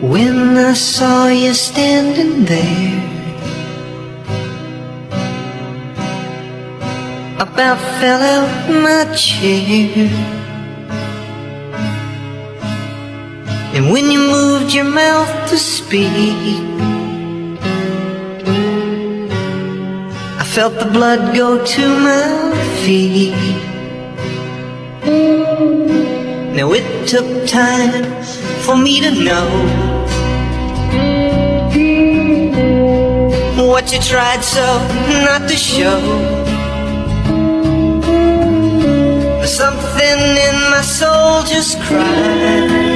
When I saw you standing there, about fell out my chair. And when you moved your mouth to speak, I felt the blood go to my feet. Now it took time for me to know what you tried so not to show. Something in my soul just cried.